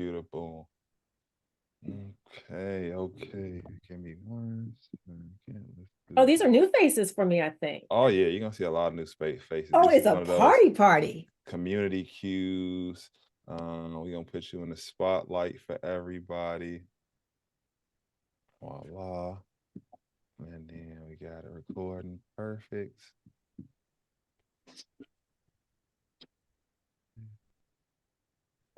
computer. Boom. Okay. Give me one second. Let's Oh, do these are this. new faces for me, I think. Oh yeah, you're gonna see a lot of new space faces. Oh, This it's is a one of those party party. community cues. We're gonna put you in the spotlight for everybody. Voila. And then we got it recording. Perfect.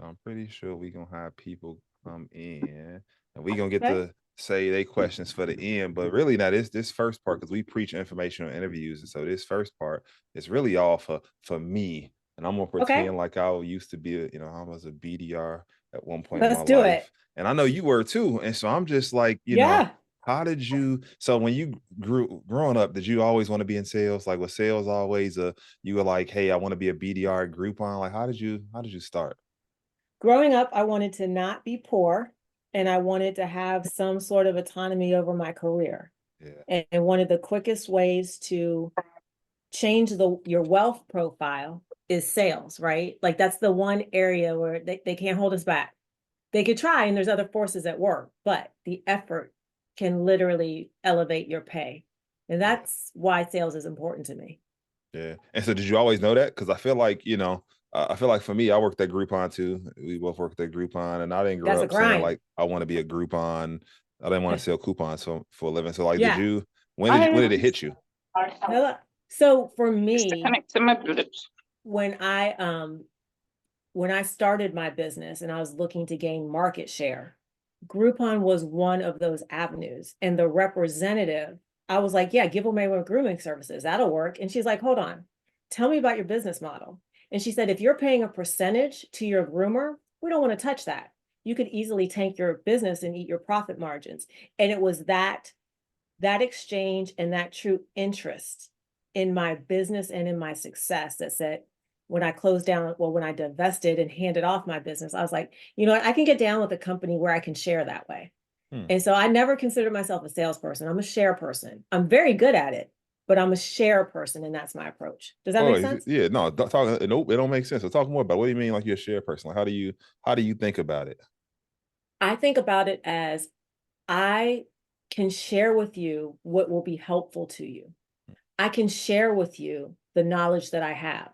I'm pretty sure we gonna have people come in and we gonna get Okay. to say they questions for the end. But really now this first part, because we preach informational interviews. And so this first part is really all for me. And I'm gonna Okay. pretend like I used to be I was a BDR at one point in my Let's do life. it. And I know you were too. And so I'm just like, Yeah. how did you so when you growing up, did you always want to be in sales? Like was sales always you were like, hey, I want to be a BDR at Groupon? Like how did you start? Growing up, I wanted to not be poor and I wanted to have some sort of autonomy over my career. Yeah. And one of the quickest ways to change your wealth profile is sales, right? Like that's the one area where they can't hold us back. They could try and there's other forces at work, but the effort can literally elevate your pay. And Yeah. that's why sales is important to me. Yeah. And so did you always know that? Because I feel like, I feel like for me, I worked at Groupon too. We both worked at Groupon and I didn't grow That's a up saying grind. like I want to be a Groupon. I didn't want to sell coupons for a living. So like Yeah. when did it hit you? So for me, when I um when I started my business and I was looking to gain market share, Groupon was one of those avenues. And the representative, I was like, yeah, give away with grooming services. That'll work. And she's like, hold on, tell me about your business model. And she said, if you're paying a percentage to your groomer, we don't want to touch that. You could easily tank your business and eat your profit margins. And it was that exchange and that true interest in my business and in my success that said, when I closed down, well, when I divested and handed off my business, I was like, you know what, I can get down with a company where I can share that way. Hmm. And so I never considered myself a salesperson. I'm a share person. I'm very good at it, but I'm a share person, and that's my approach. Does that Oh make sense? yeah, no, talk nope, it don't make sense. So talk more about what do you mean like you're a share person? Like how do you think about it? I think about it as I can share with you what will be helpful to you. I can share with you the knowledge that I have.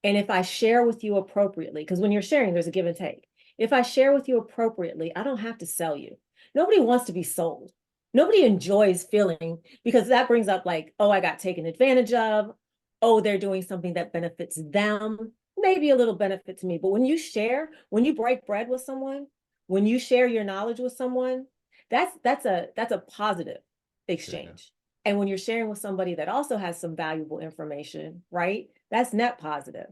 And if I share with you appropriately, because when you're sharing, there's a give and take. If I share with you appropriately, I don't have to sell you. Nobody wants to be sold. Nobody enjoys feeling because that brings up like, oh, I got taken advantage of. Oh, they're doing something that benefits them, maybe a little benefit to me. But when you share, when you break bread with someone, when you share your knowledge with someone, that's a positive Yeah. exchange. And when you're sharing with somebody that also has some valuable information, right? That's net positive.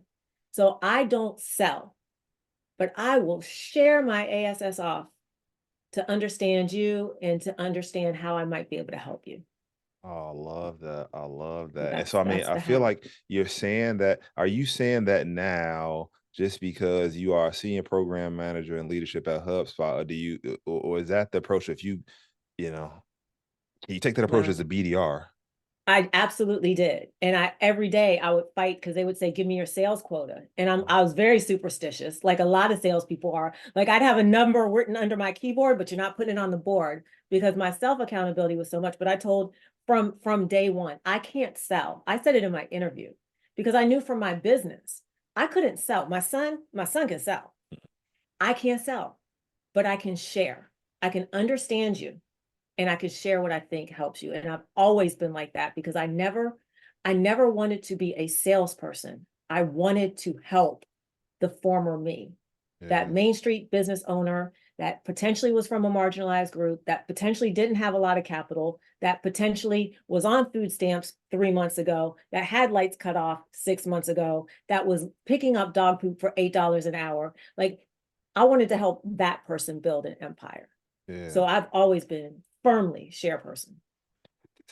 So I don't sell, but I will share my ASS off to understand you and to understand how I might be able to help you. Oh, I love that. I love that. And That's so, I mean, that's I the feel how. like you're saying that. Are you saying that now just because you are a senior program manager and leadership at HubSpot, or or is that the approach if you know, can you take that approach as Wow. a BDR? I absolutely did. And I every day I would fight because they would say, give me your sales quota. And I was very superstitious, like a lot of salespeople are. Like I'd have a number written under my keyboard, but you're not putting it on the board because my self-accountability was so much. But I told from day one, I can't sell. I said it in my interview because I knew from my business, I couldn't sell. My son can sell. I can't sell, but I can share. I can understand you and I could share what I think helps you. And I've always been like that because I never wanted to be a salesperson. I wanted to help the former me, that Yeah. Main Street business owner that potentially was from a marginalized group, that potentially didn't have a lot of capital, that potentially was on food stamps 3 months ago, that had lights cut off 6 months ago, that was picking up dog poop for $8 an hour. Like I wanted to help that person build an empire. Yeah. So I've always been firmly share person.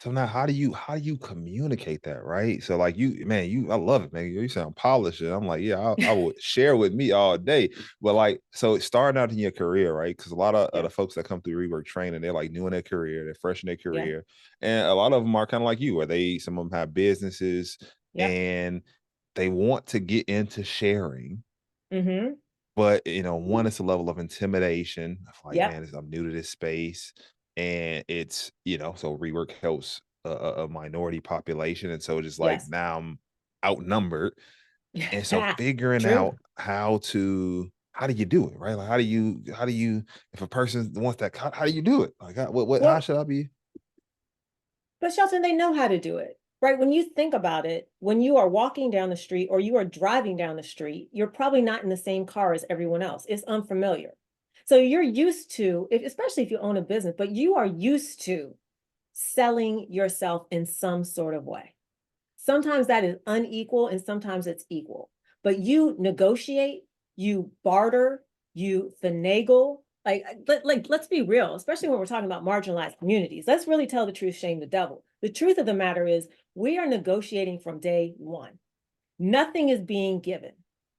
So now how do you communicate that, right? So like I love it, man. You sound polished. And I'm like, yeah, I would share with me all day. But like, so starting out in your career, right? Because a lot of Yeah. the folks that come through rework training, they're like new in their career, they're fresh in their Yeah. career. And a lot of them are kind of like you, where some of them have businesses Yep. and they want to get into sharing, Mm-hmm. But one is a level of intimidation. Like, Yep. man, I'm new to this space, and it's so rework helps a minority population, and so just like Yes. now I'm outnumbered, and so figuring True. out how do you do it, right? Like, how do you if a person wants that, how do you do it? Like, how Well, should I be? but Shelton, they know how to do it, right? When you think about it, when you are walking down the street or you are driving down the street, you're probably not in the same car as everyone else. It's unfamiliar. So you're used to, especially if you own a business, but you are used to selling yourself in some sort of way. Sometimes that is unequal and sometimes it's equal. But you negotiate, you barter, you finagle. Let's be real, especially when we're talking about marginalized communities. Let's really tell the truth, shame the devil. The truth of the matter is we are negotiating from day one. Nothing is being given.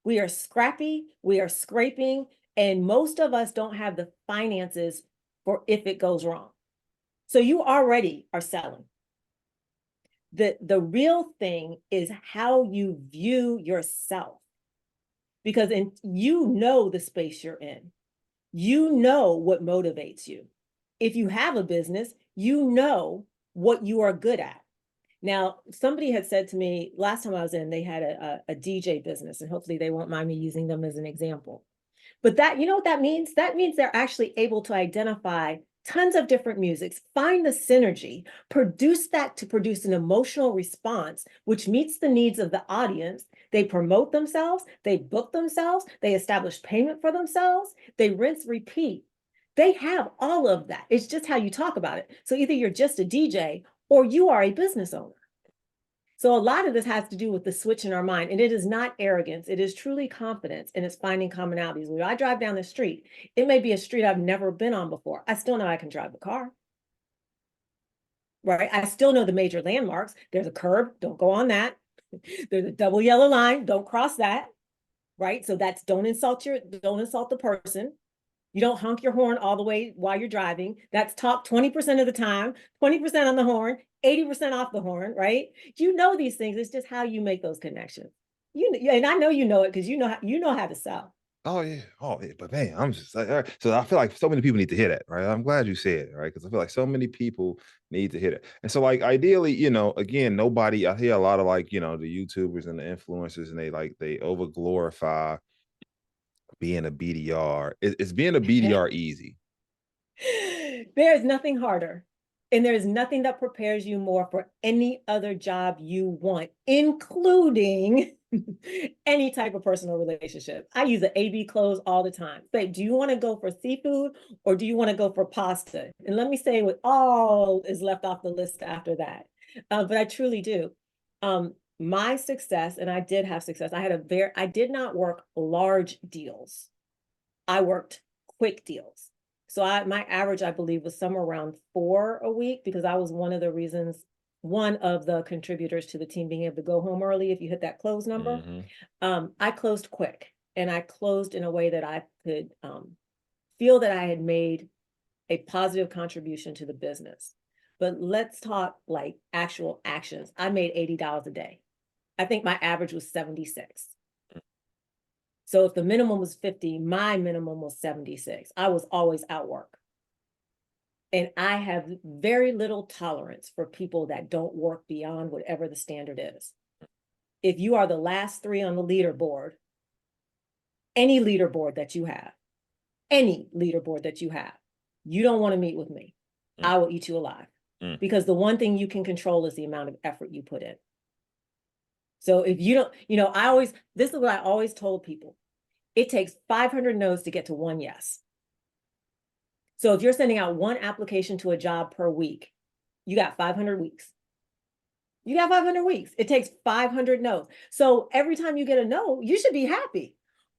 We are scrappy, we are scraping, and most of us don't have the finances for if it goes wrong. So you already are selling. The real thing is how you view yourself, because you know the space you're in. You know what motivates you. If you have a business, you know what you are good at. Now, somebody had said to me last time I was in, they had a DJ business, and hopefully they won't mind me using them as an example. But you know what that means? That means they're actually able to identify tons of different musics, find the synergy, produce that to produce an emotional response, which meets the needs of the audience. They promote themselves, they book themselves, they establish payment for themselves, they rinse, repeat. They have all of that. It's just how you talk about it. So either you're just a DJ or you are a business owner. So a lot of this has to do with the switch in our mind, and it is not arrogance. It is truly confidence, and it's finding commonalities. When I drive down the street, it may be a street I've never been on before. I still know I can drive the car, right? I still know the major landmarks. There's a curb, don't go on that. There's a double yellow line, don't cross that, right? So that's don't insult the person. You don't honk your horn all the way while you're driving. That's talk 20% of the time, 20% on the horn, 80% off the horn, right? You know these things. It's just how you make those connections. And I know you know it because you know how to sell. Oh yeah, oh yeah. But man, I'm just like, all right. So I feel like so many people need to hear that, right? I'm glad you said it, right? Because I feel like so many people need to hear it. And so, like, ideally, again, nobody. I hear a lot of like, the YouTubers and the influencers, and they over glorify being a BDR. Is being a BDR easy? There is nothing harder. And there is nothing that prepares you more for any other job you want, including any type of personal relationship. I use the AB close all the time. Babe, do you want to go for seafood or do you want to go for pasta? And let me say what all is left off the list after that. But I truly do. My success, and I did have success. I did not work large deals. I worked quick deals. So my average, I believe, was somewhere around 4 a week, because I was one of the contributors to the team being able to go home early if you hit that close number. I closed quick, and I closed in a way that I could feel that I had made a positive contribution to the business. But let's talk like actual actions. I made $80 a day. I think my average was 76. So if the minimum was 50, my minimum was 76. I was always out work. And I have very little tolerance for people that don't work beyond whatever the standard is. If you are the last 3 on the leaderboard, any leaderboard that you have, you don't want to meet with me. I will eat you alive. Because the one thing you can control is the amount of effort you put in. So if you don't, this is what I always told people. It takes 500 no's to get to 1 yes. So if you're sending out 1 application to a job per week, you got 500 weeks. You got 500 weeks. It takes 500 no's. So every time you get a no, you should be happy.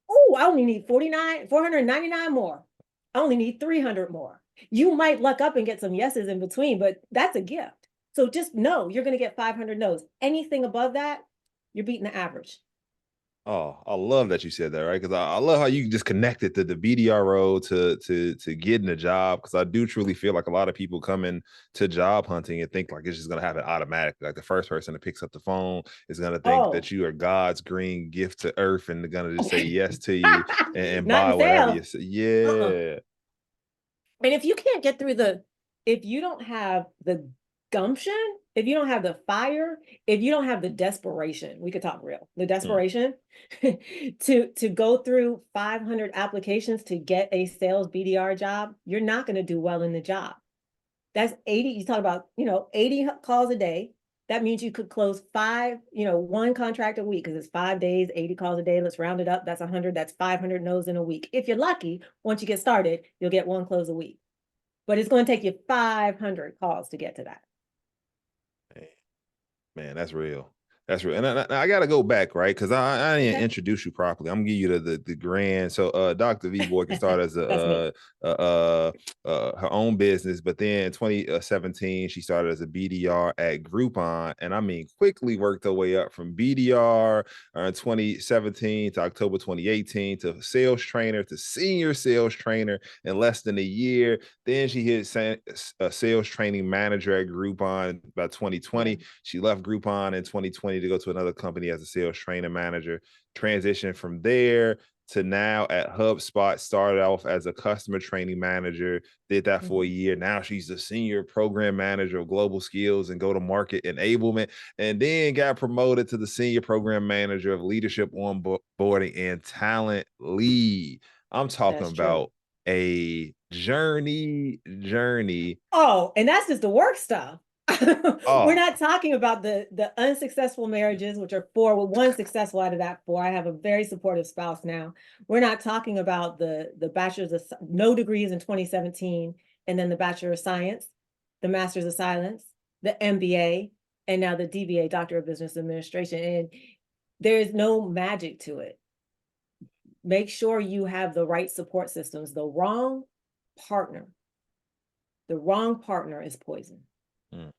Oh, I only need 499 more. I only need 300 more. You might luck up and get some yeses in between, but that's a gift. So just know you're going to get 500 no's. Anything above that, you're beating the average. Oh, I love that you said that, right? Because I love how you just connected to the BDRO to getting a job. Because I do truly feel like a lot of people come in to job hunting and think like it's just gonna happen automatically. Like the first person that picks up the phone is gonna think Oh, that you are God's green gift to earth and they're gonna just say yes to you and not buy in whatever you sales. say. Uh-uh. Yeah. And if you can't get through if you don't have the gumption, if you don't have the fire, if you don't have the desperation, we could talk real, the Mm. desperation to go through 500 applications to get a sales BDR job, you're not going to do well in the job. That's 80, you talk about, 80 calls a day. That means you could close one contract a week because it's 5 days, 80 calls a day. Let's round it up. That's 100. That's 500 no's in a week. If you're lucky, once you get started, you'll get one close a week. But it's going to take you 500 calls to get to that. Man, that's real. That's real. And I got to go back, right? Because I didn't Okay. introduce you properly. I'm gonna give you the grand. So Dr. V Boykin started as That's me. her own business, but then in 2017 she started as a BDR at Groupon, and I mean quickly worked her way up from BDR in 2017 to October 2018 to sales trainer to senior sales trainer in less than a year. Then she hit sales training manager at Groupon by 2020. Yeah. She left Groupon in 2020 to go to another company as a sales trainer manager. Transitioned from there to now at HubSpot. Started off as a customer training manager, did that for a year. Now she's the senior program manager of global skills and go to market enablement, and then got promoted to the senior program manager of leadership onboarding and talent lead. I'm talking That's true. about a journey. Oh, and that's just the work stuff. We're Oh, not talking about the unsuccessful marriages, which are four, with one successful out of that four. I have a very supportive spouse now. We're not talking about the bachelor's of no degrees in 2017, and then the bachelor of science, the master's of silence, the MBA, and now the DBA, Doctor of Business Administration. And there is no magic to it. Make sure you have the right support systems. Partner, the wrong partner is poison. mm.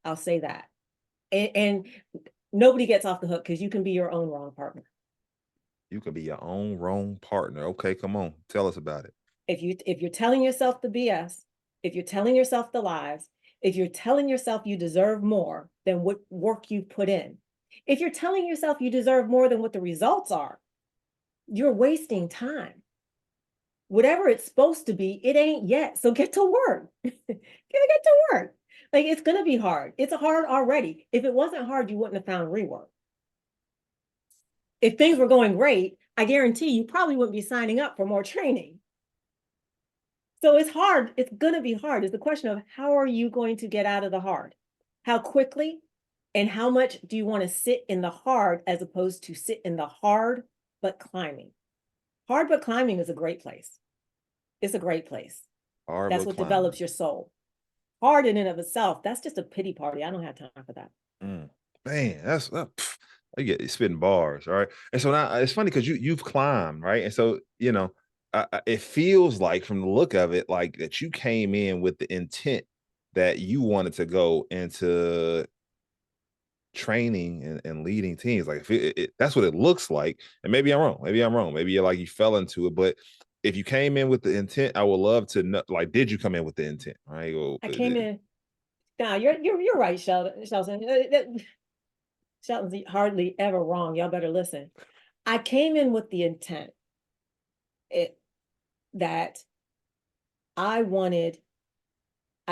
I'll say that. And nobody gets off the hook because you can be your own wrong partner. You can be your own wrong partner. Okay, come on. Tell us about it. If you're telling yourself the BS, if you're telling yourself the lies, if you're telling yourself you deserve more than what work you've put in, if you're telling yourself you deserve more than what the results are, you're wasting time. Whatever it's supposed to be, it ain't yet. So get to work. get to work. Like it's gonna be hard. It's hard already. If it wasn't hard, you wouldn't have found rework. If things were going great, I guarantee you probably wouldn't be signing up for more training. So it's hard. It's going to be hard. It's the question of how are you going to get out of the hard? How quickly and how much do you want to sit in the hard as opposed to sit in the hard but climbing? Hard but climbing is a great place. It's a great place. Hard That's but what climbing. develops your soul. Hard in and of itself, that's just a pity party. I don't have time for that. Mm. Man, that's I get spitting bars, all right. And so now it's funny because you've climbed, right? And so it feels like from the look of it, like that you came in with the intent that you wanted to go into training and leading teams. Like if that's what it looks like, and maybe I'm wrong. Maybe I'm wrong. Maybe you're like you fell into it, but if you came in with the intent, I would love to know. Like, did you come in with the intent? Right? Well, I came in. Now you're right, Sheldon. Shelton's hardly ever wrong. Y'all better listen. I came in with the intent that I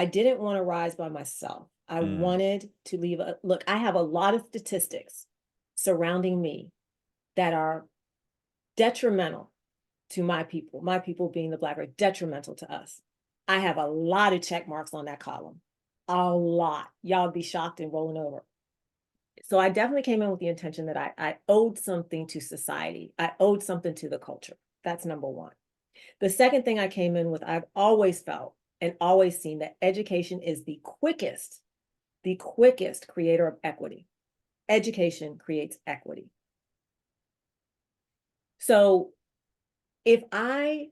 didn't want to rise by myself. I wanted to look, I have a lot of statistics surrounding me that are detrimental to my people being the Black race, detrimental to us. I have a lot of check marks on that column. A lot. Y'all be shocked and rolling over. So I definitely came in with the intention that I owed something to society. I owed something to the culture. That's number one. The second thing I came in with, I've always felt and always seen that education is the quickest creator of equity. Education creates equity. So if I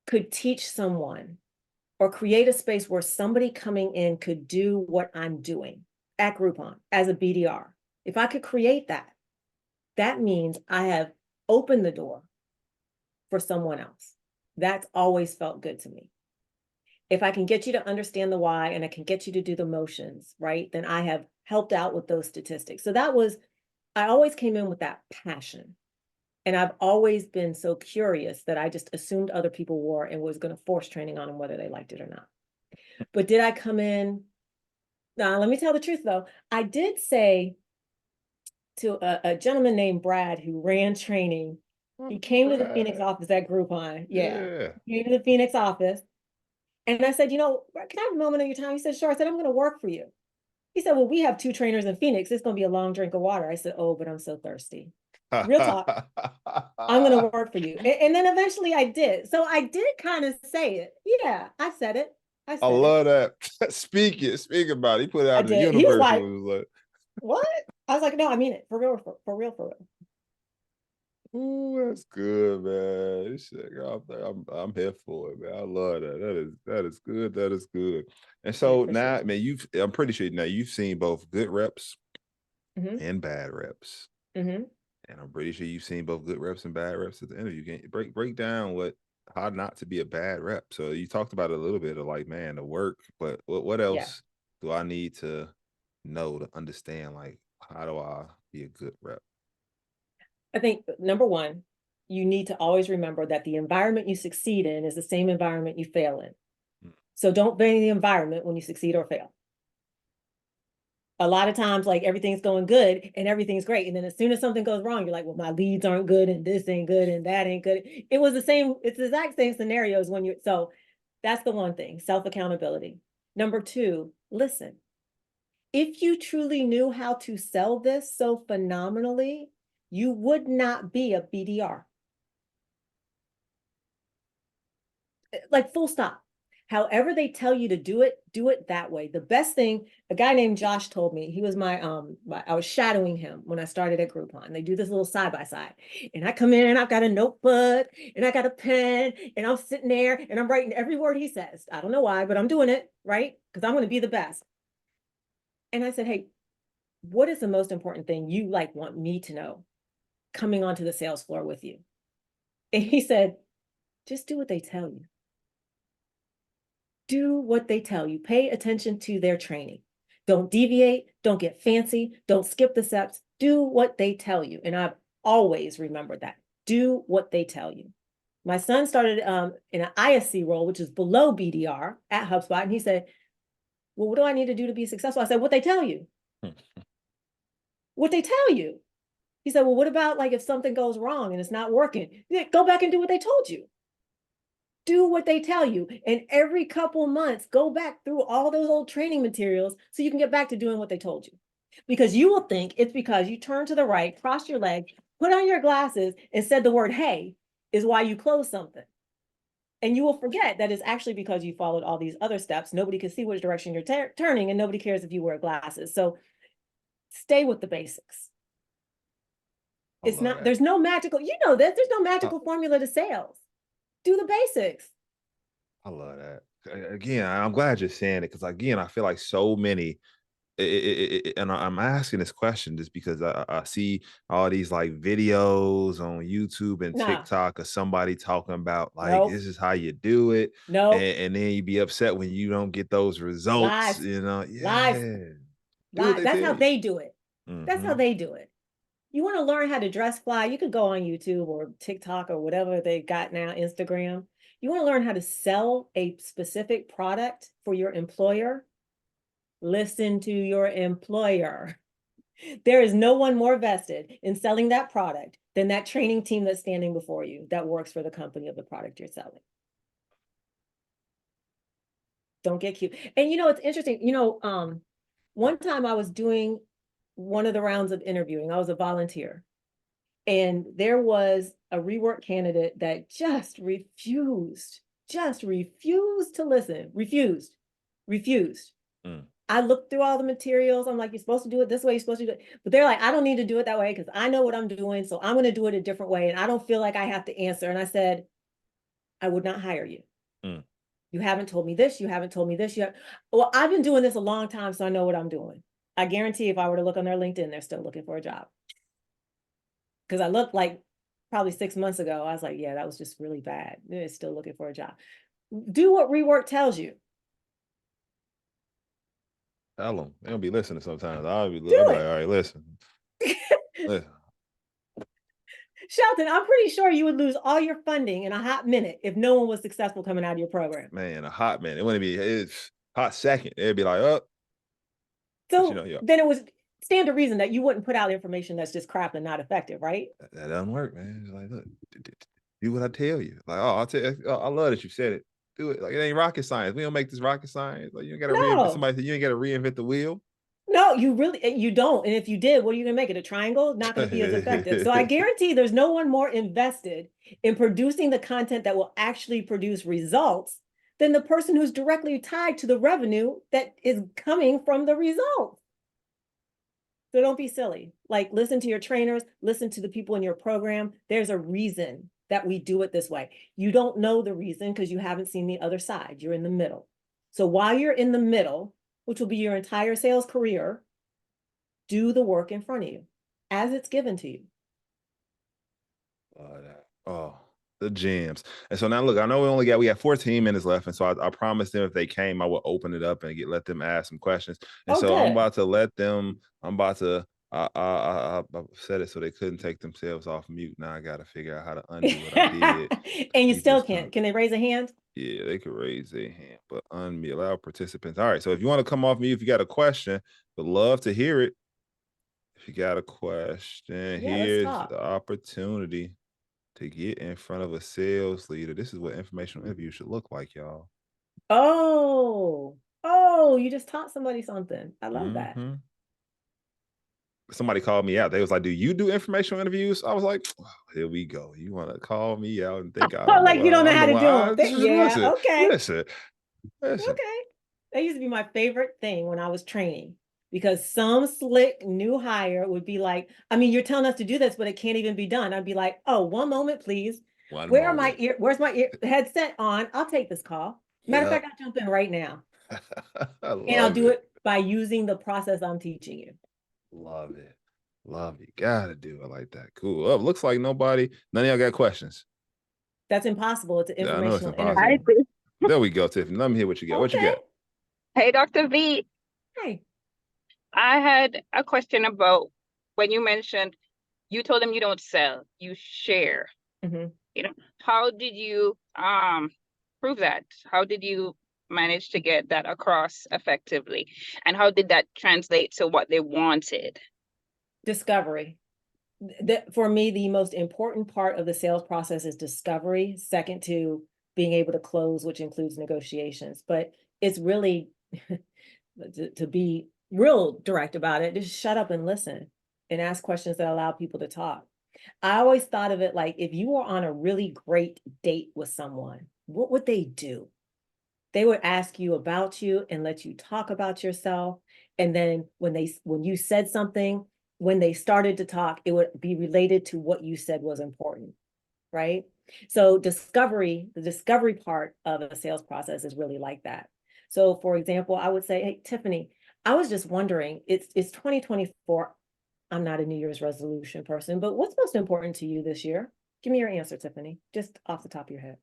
could teach someone or create a space where somebody coming in could do what I'm doing at Groupon as a BDR, if I could create that, that means I have open the door for someone else. That's always felt good to me. If I can get you to understand the why and I can get you to do the motions, right? Then I have helped out with those statistics. So I always came in with that passion. And I've always been so curious that I just assumed other people were and was going to force training on them whether they liked it or not. But did I come in? Now, let me tell the truth though. I did say to a gentleman named Brad who ran training. He came to the Phoenix office at Groupon. Yeah. He came to the Phoenix office. And I said, can I have a moment of your time? He said, sure. I said, I'm going to work for you. He said, well, we have 2 trainers in Phoenix. It's going to be a long drink of water. I said, oh, but I'm so thirsty. Real talk. I'm going to work for you. And then eventually I did. So I did kind of say it. Yeah, I said it. I love that. Speak about it. He put it out in the universe. He was like, what? I was like, no, I mean it. For real, for real. Oh, that's good, man. I'm here for it, man. I love that. That is good. That is good. And so now, man, I'm pretty sure now you've seen both good reps and bad reps. And I'm pretty sure you've seen both good reps and bad reps at the interview game. Break down how not to be a bad rep. So you talked about a little bit of like, man, the work, but what else do I need to know to understand? Like, how do I be a good rep? I think number one, you need to always remember that the environment you succeed in is the same environment you fail in. So don't blame the environment when you succeed or fail. A lot of times, like everything's going good and everything's great. And then as soon as something goes wrong, you're like, well, my leads aren't good and this ain't good and that ain't good. It's the exact same scenarios so that's the one thing, self-accountability. Number 2, listen. If you truly knew how to sell this so phenomenally, you would not be a BDR. Like full stop. However they tell you to do it that way. The best thing, a guy named Josh told me, he was I was shadowing him when I started at Groupon. They do this little side by side. And I come in and I've got a notebook and I got a pen and I'm sitting there and I'm writing every word he says. I don't know why, but I'm doing it, right? Because I'm going to be the best. And I said, hey, what is the most important thing you want me to know coming onto the sales floor with you? And he said, just do what they tell you. Do what they tell you. Pay attention to their training. Don't deviate. Don't get fancy. Don't skip the steps. Do what they tell you. And I've always remembered that. Do what they tell you. My son started in an ISC role, which is below BDR at HubSpot. And he said, well, what do I need to do to be successful? I said, what they tell you. What they tell you. He said, well, what about if something goes wrong and it's not working? Go back and do what they told you. Do what they tell you. And every couple months, go back through all those old training materials so you can get back to doing what they told you. Because you will think it's because you turned to the right, crossed your legs, put on your glasses, and said the word hey is why you closed something. And you will forget that it's actually because you followed all these other steps. Nobody can see which direction you're turning, and nobody cares if you wear glasses. So stay with the basics. There's no magical, there's no magical formula to sales. Do the basics. I love that. Again, I'm glad you're saying it because, again, I feel like so many, and I'm asking this question just because I see all these videos on YouTube and TikTok of somebody talking about this is how you do it. And then you be upset when you don't get those results. Lies. That's how they do it. That's how they do it. You want to learn how to dress fly, you could go on YouTube or TikTok or whatever they got now, Instagram. You want to learn how to sell a specific product for your employer? Listen to your employer. There is no one more vested in selling that product than that training team that's standing before you that works for the company of the product you're selling. Don't get cute. And it's interesting, one time I was doing one of the rounds of interviewing. I was a volunteer. And there was a rework candidate that just refused to listen. Refused. I looked through all the materials. I'm like, you're supposed to do it this way. You're supposed to do it. But they're like, I don't need to do it that way because I know what I'm doing. So I'm going to do it a different way. And I don't feel like I have to answer. And I said, I would not hire you. You haven't told me this. You haven't told me this. Well, I've been doing this a long time, so I know what I'm doing. I guarantee if I were to look on their LinkedIn, they're still looking for a job. Because I look like probably 6 months ago, I was like, yeah, that was just really bad. They're still looking for a job. Do what rework tells you. Tell them. They'll be listening sometimes. I'll be like, all right, listen. Listen. Shelton, I'm pretty sure you would lose all your funding in a hot minute if no one was successful coming out of your program. Man, a hot minute. It wouldn't be, it's hot second. It'd be like, oh. So then it was standard reason that you wouldn't put out information that's just crap and not effective, right? That doesn't work, man. It's like, look, do what I tell you. Like, oh, I'll tell you, I love that you said it. Do it. Like, it ain't rocket science. We don't make this rocket science. Like, you ain't got to reinvent. Somebody said you ain't got to reinvent the wheel. No, you don't. And if you did, what are you going to make it? A triangle? Not going to be as effective. So I guarantee there's no one more invested in producing the content that will actually produce results than the person who's directly tied to the revenue that is coming from the results. So don't be silly. Like, listen to your trainers, listen to the people in your program. There's a reason that we do it this way. You don't know the reason because you haven't seen the other side. You're in the middle. So while you're in the middle, which will be your entire sales career, do the work in front of you as it's given to you. The gems. And so now look, I know we have 14 minutes left. And so I promised them if they came, I would open it up and let them ask some questions. And so good. I'm about to I said it so they couldn't take themselves off mute. Now I got to figure out how to undo what I did. And you still can't. Can they raise a hand? Yeah, they could raise their hand, but unmute, allow participants. All right. So if you want to come off mute, if you got a question, would love to hear it. If you got a question, here's the opportunity to get in front of a sales leader. This is what informational interview should look like, y'all. Oh, you just taught somebody something. I love that. Somebody called me out. They was like, do you do informational interviews? I was like, oh, here we go. You want to call me out and think you don't know how to do it. Yeah, listen, okay. Listen. Okay. That used to be my favorite thing when I was training, because some slick new hire would be like, I mean, you're telling us to do this, but it can't even be done. I'd be like, oh, one moment, please. Where's my headset on? I'll take this call. Matter of fact, I'll jump in right now. I'll do it by using the process I'm teaching you. Love it. Gotta do it like that. Cool. Oh, looks like none of y'all got questions. That's impossible. It's an informational interview. There we go, Tiffany. Let me hear what you got. Okay. What you got? Hey, Dr. V. Hey. I had a question about when you mentioned you told them you don't sell, you share. How did you prove that? How did you manage to get that across effectively? And how did that translate to what they wanted? Discovery. For me, the most important part of the sales process is discovery, second to being able to close, which includes negotiations. But it's really, to be real direct about it, just shut up and listen and ask questions that allow people to talk. I always thought of it like, if you were on a really great date with someone, what would they do? They would ask you about you and let you talk about yourself. And then when you said something, when they started to talk, it would be related to what you said was important, right? So the discovery part of a sales process is really like that. So for example, I would say, hey, Tiffany, I was just wondering, it's 2024. I'm not a New Year's resolution person, but what's most important to you this year? Give me your answer, Tiffany, just off the top of your head.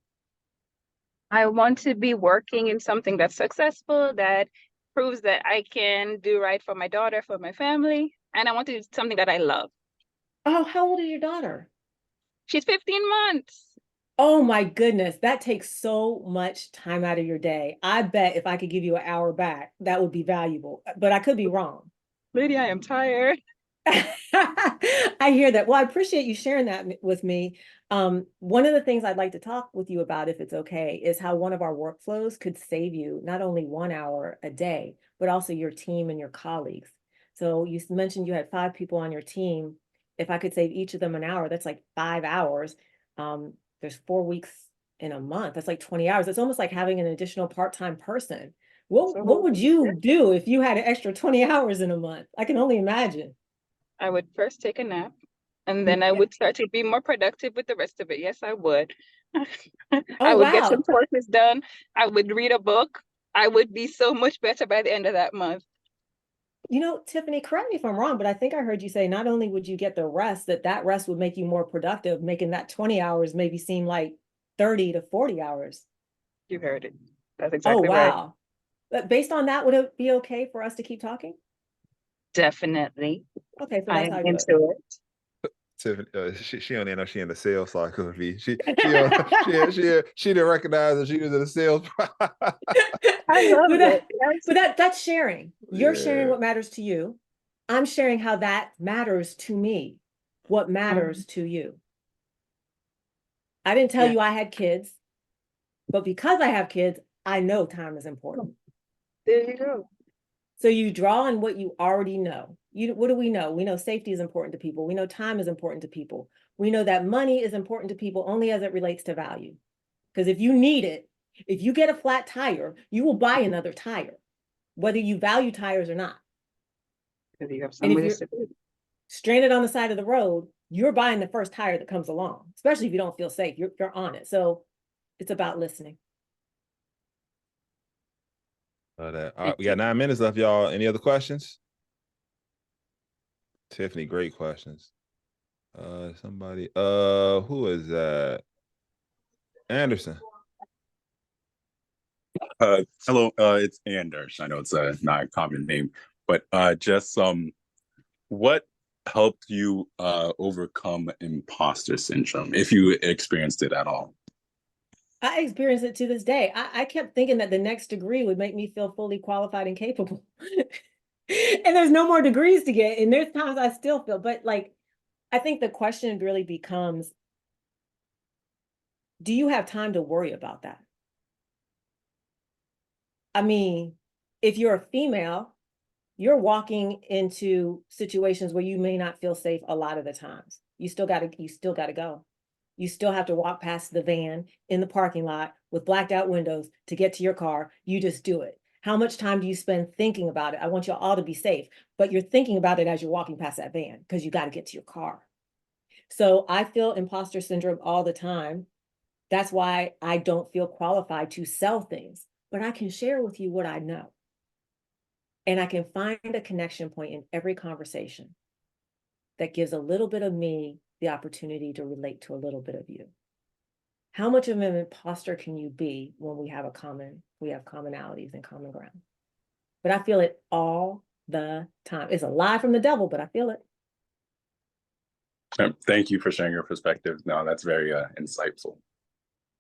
I want to be working in something that's successful, that proves that I can do right for my daughter, for my family. And I want to do something that I love. Oh, how old is your daughter? She's 15 months. Oh my goodness, that takes so much time out of your day. I bet if I could give you an hour back, that would be valuable, but I could be wrong. Lady, I am tired. I hear that. Well, I appreciate you sharing that with me. One of the things I'd like to talk with you about, if it's okay, is how one of our workflows could save you not only 1 hour a day, but also your team and your colleagues. So you mentioned you had 5 people on your team. If I could save each of them an hour, that's like 5 hours. There's 4 weeks in a month. That's like 20 hours. It's almost like having an additional part-time person. What would you do if you had an extra 20 hours in a month? I can only imagine. I would first take a nap, and then I would start to be more productive with the rest of it. Yes, I would. I would get some courses done. I would read a book. I would be so much better by the end of that month. You know, Tiffany, correct me if I'm wrong, but I think I heard you say not only would you get the rest, that rest would make you more productive, making that 20 hours maybe seem like 30 to 40 hours. You heard it. That's Oh, exactly right. wow. But based on that, would it be okay for us to keep talking? Definitely. Okay, so I that's am how I do it. into it. Tiffany, she don't even know she in the sales cycle. She didn't recognize that she was in the sales. I love it. But that's sharing. You're sharing Yeah. what matters to you. I'm sharing how that matters to me. What matters to you. I didn't tell you I had kids, but because I have kids, I know time is important. There you go. So you draw on what you already know. What do we know? We know safety is important to people. We know time is important to people. We know that money is important to people only as it relates to value. Because if you need it, if you get a flat tire, you will buy another tire, whether you value tires or not. Because you have And if somewhere you're to be. stranded on the side of the road, you're buying the first tire that comes along, especially if you don't feel safe. You're on it. So it's about listening. All right, we got 9 minutes left, y'all. Any other questions? Tiffany, great questions. Somebody, who is that? Anderson. Hello, it's Anders. I know it's not a common name, but just what helped you overcome imposter syndrome, if you experienced it at all? I experience it to this day. I kept thinking that the next degree would make me feel fully qualified and capable. And there's no more degrees to get. And there's times I still feel, but like, I think the question really becomes, do you have time to worry about that? I mean, if you're a female, you're walking into situations where you may not feel safe a lot of the times. You still got to go. You still have to walk past the van in the parking lot with blacked out windows to get to your car. You just do it. How much time do you spend thinking about it? I want you all to be safe, but you're thinking about it as you're walking past that van because you got to get to your car. So I feel imposter syndrome all the time. That's why I don't feel qualified to sell things, but I can share with you what I know. And I can find a connection point in every conversation that gives a little bit of me the opportunity to relate to a little bit of you. How much of an imposter can you be when we have commonalities and common ground? But I feel it all the time. It's a lie from the devil, but I feel it. Thank you for sharing your perspective. No, that's very insightful.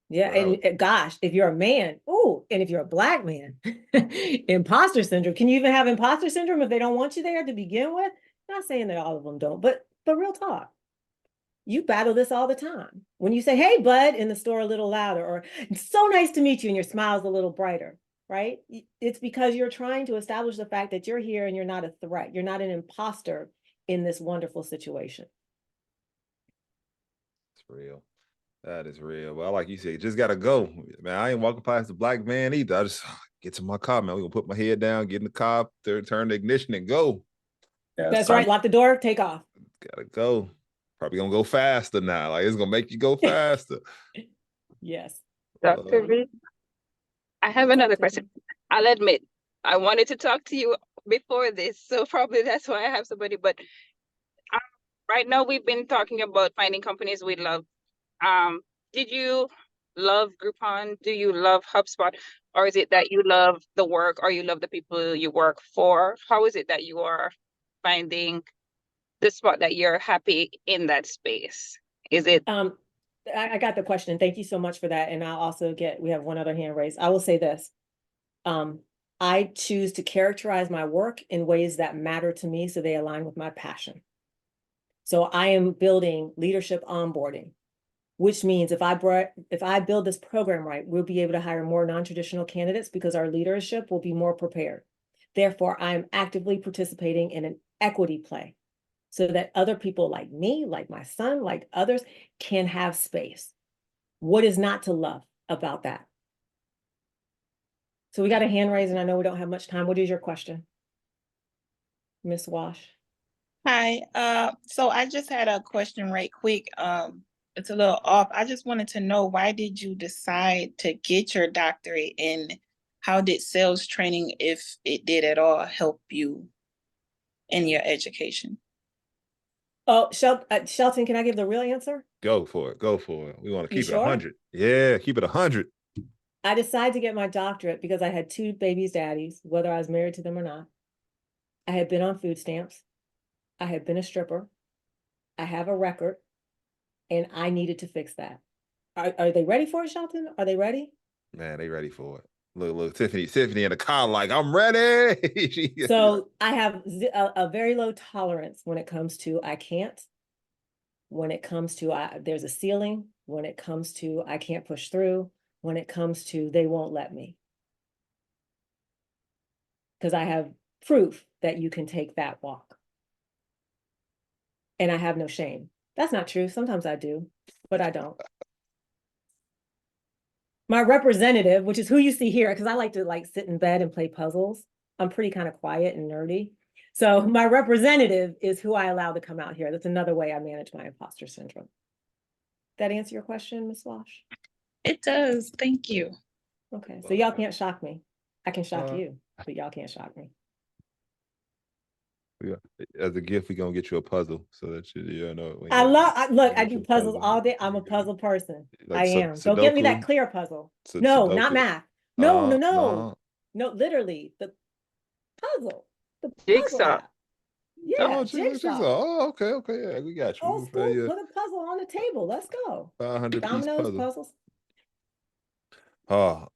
Yeah, and gosh, if you're a man, and if you're a Black man, imposter syndrome. Can you even have imposter syndrome if they don't want you there to begin with? Not saying that all of them don't, but real talk. You battle this all the time. When you say, "Hey, bud," in the store a little louder, or "So nice to meet you," and your smile's a little brighter, right? It's because you're trying to establish the fact that you're here and you're not a threat. You're not an imposter in this wonderful situation. It's real. That is real. Well, like you said, just gotta go. Man, I ain't walking past the Black man either. I just get to my car, man. We're gonna put my head down, get in the car, turn the ignition and go. Yeah, that's right. Lock the door, take off. Gotta go. Probably gonna go faster now. Like, it's gonna make you go faster. Yes. Dr. Reed, I have another question. I'll admit, I wanted to talk to you before this, so probably that's why I have somebody. But right now, we've been talking about finding companies we love. Did you love Groupon? Do you love HubSpot? Or is it that you love the work or you love the people you work for? How is it that you are finding the spot that you're happy in that space? Is it? I got the question. Thank you so much for that. And I'll also we have one other hand raised. I will say this. I choose to characterize my work in ways that matter to me so they align with my passion. So I am building leadership onboarding, which means if I build this program right, we'll be able to hire more non-traditional candidates because our leadership will be more prepared. Therefore, I am actively participating in an equity play so that other people like me, like my son, like others can have space. What is not to love about that? So we got a hand raised and I know we don't have much time. What is your question, Ms. Wash? Hi, so I just had a question right quick. It's a little off. I just wanted to know, why did you decide to get your doctorate, and how did sales training, if it did at all, help you in your education? Oh, Shelton, can I give the real answer? Go for it. Go for it. We want to You keep it sure? 100. Yeah, keep it 100. I decided to get my doctorate because I had 2 babies' daddies, whether I was married to them or not. I had been on food stamps. I had been a stripper. I have a record, and I needed to fix that. Are they ready for it, Shelton? Are they ready? Man, they ready for it. Look, Tiffany in the car, like, I'm ready. So I have a very low tolerance when it comes to I can't. When it comes to there's a ceiling. When it comes to I can't push through. When it comes to they won't let me. Because I have proof that you can take that walk. And I have no shame. That's not true. Sometimes I do, but I don't. My representative, which is who you see here, because I like to like sit in bed and play puzzles. I'm pretty kind of quiet and nerdy. So my representative is who I allow to come out here. That's another way I manage my imposter syndrome. That answer your question, Ms. Walsh? It does. Thank you. Okay, so y'all can't shock me. I can shock you, but y'all can't shock me. Yeah, as a gift, we're gonna get you a puzzle so that you know. I do puzzles all day. I'm a puzzle person. Like I am. Don't give me that clear puzzle. No, not math. No, literally the puzzle. The Jigsaw. puzzle app. Yeah, jigsaw. Oh, okay, yeah, we got you. Old school, put a puzzle on the table. Let's go. 500-piece puzzle. Puzzles. Oh,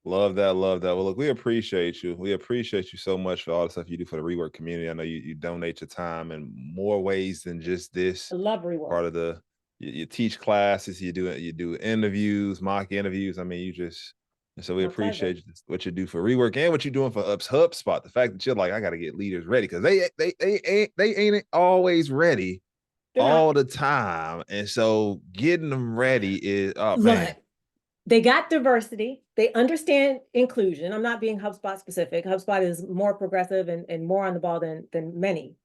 love that. Well, look, we appreciate you. We appreciate you so much for all the stuff you do for the rework community. I know you donate your time in more ways than just this. I love rework. Part of the you teach classes, you do interviews, mock interviews. I mean, so we appreciate what you do for rework and what you're doing for HubSpot. The fact that you're like, I got to get leaders ready because they ain't always ready all the time, and so getting them ready is man. They got diversity. They understand inclusion. I'm not being HubSpot specific. HubSpot is more progressive and more on the ball than many.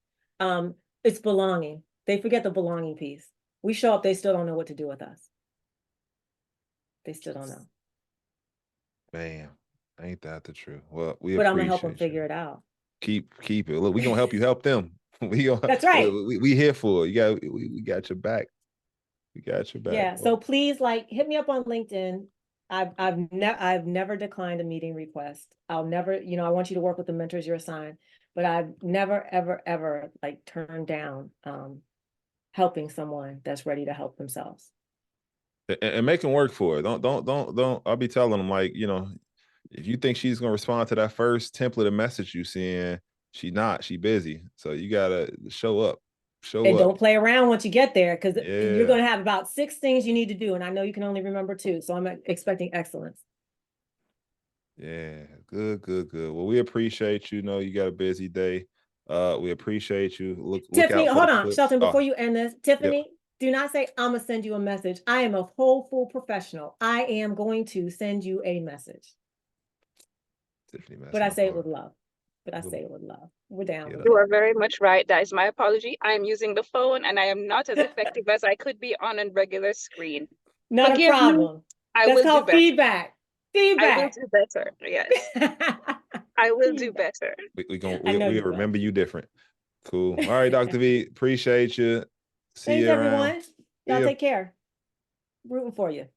It's belonging. They forget the belonging piece. We show up, they still don't know what to do with us. They still don't know. Man, ain't that the truth? Well, but I'm gonna help them figure it out. Keep it. Look, we gonna help you help them. That's right. We here for it. We got your back. We got your back. Yeah. So please, like, hit me up on LinkedIn. I've never declined a meeting request. I'll never, I want you to work with the mentors you're assigned, but I've never, ever like turned down helping someone that's ready to help themselves. And make them work for it. Don't. I'll be telling them, like, if you think she's gonna respond to that first template of message you send, she's not. She busy. So you gotta show up. And don't play around once you get there, because you're going to have about 6 things you need to do. And I know you can only remember 2. So I'm expecting excellence. Yeah, good. Well, we appreciate you. You got a busy day. We appreciate you. Tiffany, hold on, Shelton, before you end this, Tiffany, do not say, I'm going to send you a message. I am a whole full professional. I am going to send you a message. Tiffany, but I say it with love. We're down. You are very much right. That is my apology. I am using the phone and I am not as effective as I could be on a regular screen. Not a problem. That's called feedback. I will do better. Yes. I will do better. We remember you different. Cool. All right, Dr. V, appreciate you. See you around. Everyone. Y'all take care. Rooting for you.